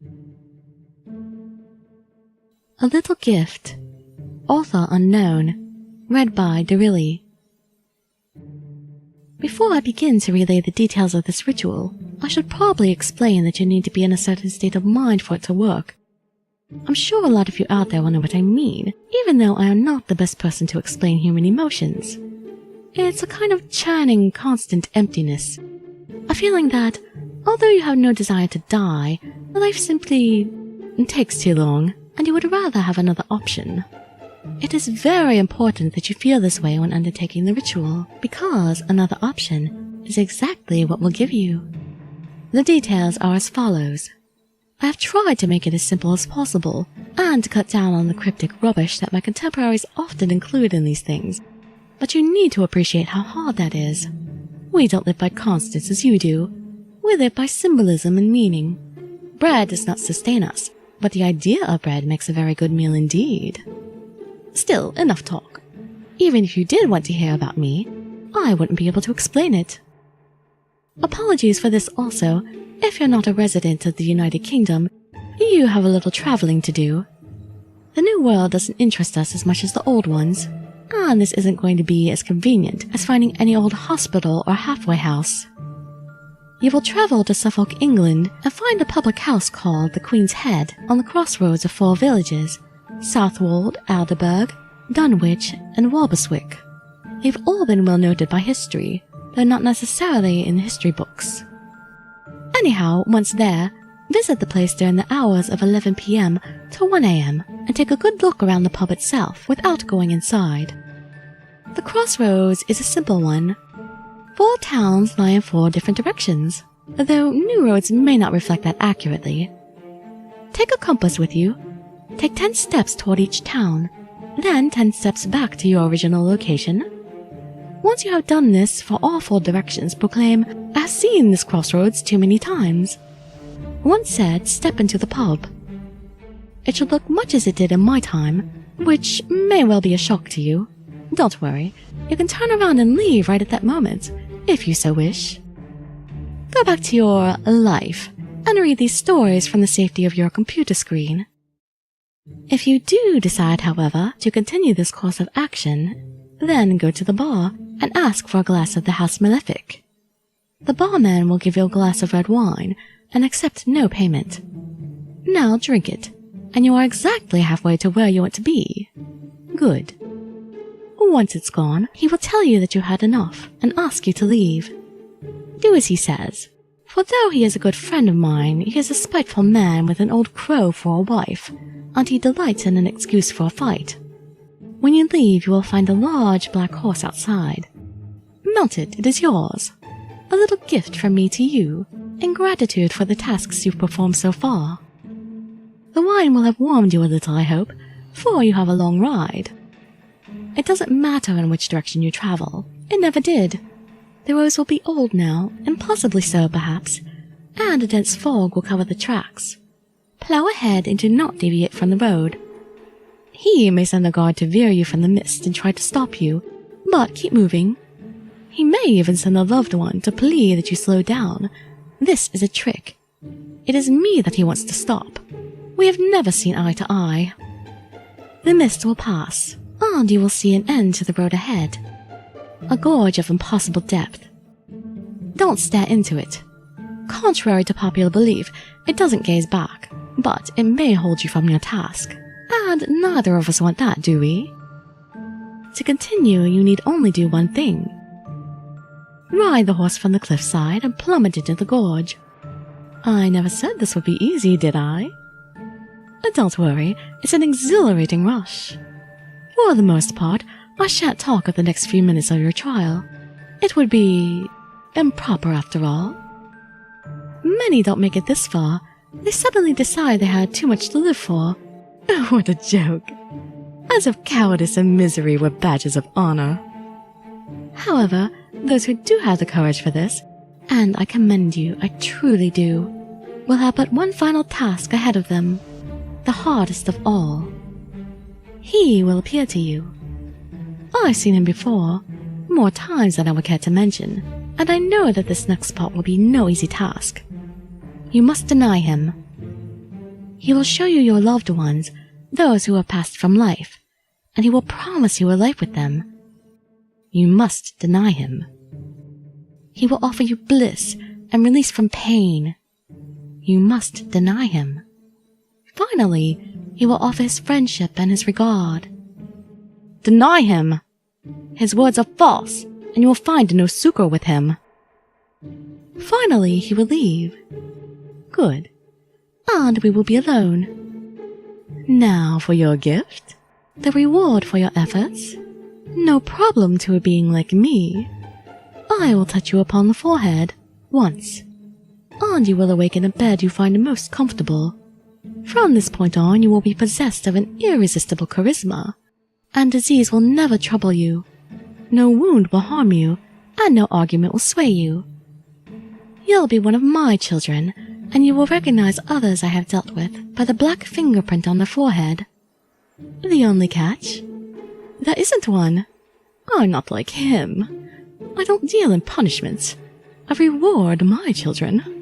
A Little Gift. Author unknown. Read by Darilli. Before I begin to relay the details of this ritual, I should probably explain that you need to be in a certain state of mind for it to work. I'm sure a lot of you out there will know what I mean, even though I am not the best person to explain human emotions. It's a kind of churning, constant emptiness. A feeling that, although you have no desire to die, life simply takes too long, and you would rather have another option. It is very important that you feel this way when undertaking the ritual, because another option is exactly what will give you. The details are as follows. I have tried to make it as simple as possible, and to cut down on the cryptic rubbish that my contemporaries often include in these things, but you need to appreciate how hard that is. We don't live by constants as you do. We live by symbolism and meaning. Bread does not sustain us, but the idea of bread makes a very good meal indeed. Still, enough talk. Even if you did want to hear about me, I wouldn't be able to explain it. Apologies for this also. If you're not a resident of the United Kingdom, you have a little traveling to do. The new world doesn't interest us as much as the old ones, and this isn't going to be as convenient as finding any old hospital or halfway house. You will travel to Suffolk, England, and find a public house called the Queen's Head on the crossroads of 4 villages: Southwold, Alderburgh, Dunwich, and Walberswick. They've all been well noted by history, though not necessarily in history books. Anyhow, once there, visit the place during the hours of 11 p.m. to 1 a.m. and take a good look around the pub itself without going inside. The crossroads is a simple one. 4 towns lie in 4 different directions, though new roads may not reflect that accurately. Take a compass with you. Take 10 steps toward each town, then 10 steps back to your original location. Once you have done this for all 4 directions, proclaim, "I have seen this crossroads too many times." Once said, step into the pub. It should look much as it did in my time, which may well be a shock to you. Don't worry, you can turn around and leave right at that moment, if you so wish. Go back to your life and read these stories from the safety of your computer screen. If you do decide, however, to continue this course of action, then go to the bar and ask for a glass of the House Malefic. The barman will give you a glass of red wine and accept no payment. Now drink it, and you are exactly halfway to where you want to be. Good. Once it's gone, he will tell you that you had enough and ask you to leave. Do as he says, for though he is a good friend of mine, he is a spiteful man with an old crow for a wife, and he delights in an excuse for a fight. When you leave, you will find a large black horse outside. Mount it is yours. A little gift from me to you, in gratitude for the tasks you've performed so far. The wine will have warmed you a little, I hope, for you have a long ride. It doesn't matter in which direction you travel. It never did. The roads will be old now, and possibly so, perhaps, and a dense fog will cover the tracks. Plough ahead and do not deviate from the road. He may send a guard to veer you from the mist and try to stop you, but keep moving. He may even send a loved one to plead that you slow down. This is a trick. It is me that he wants to stop. We have never seen eye to eye. The mist will pass, and you will see an end to the road ahead. A gorge of impossible depth. Don't stare into it. Contrary to popular belief, it doesn't gaze back, but it may hold you from your task. And neither of us want that, do we? To continue, you need only do one thing. Ride the horse from the cliffside and plummet into the gorge. I never said this would be easy, did I? Don't worry, it's an exhilarating rush. For the most part, I shan't talk of the next few minutes of your trial. It would be improper after all. Many don't make it this far. They suddenly decide they had too much to live for. What a joke. As if cowardice and misery were badges of honor. However, those who do have the courage for this, and I commend you, I truly do, will have but one final task ahead of them, the hardest of all. He will appear to you. I've seen him before, more times than I would care to mention, and I know that this next part will be no easy task. You must deny him. He will show you your loved ones, those who have passed from life, and he will promise you a life with them. You must deny him. He will offer you bliss and release from pain. You must deny him. Finally, he will offer his friendship and his regard. Deny him! His words are false, and you will find no succor with him. Finally, he will leave. Good. And we will be alone. Now for your gift, the reward for your efforts. No problem to a being like me. I will touch you upon the forehead, once, and you will awake in a bed you find most comfortable. From this point on, you will be possessed of an irresistible charisma, and disease will never trouble you. No wound will harm you, and no argument will sway you. You'll be one of my children, and you will recognize others I have dealt with by the black fingerprint on their forehead. The only catch? There isn't one. I'm not like him. I don't deal in punishments. I reward my children.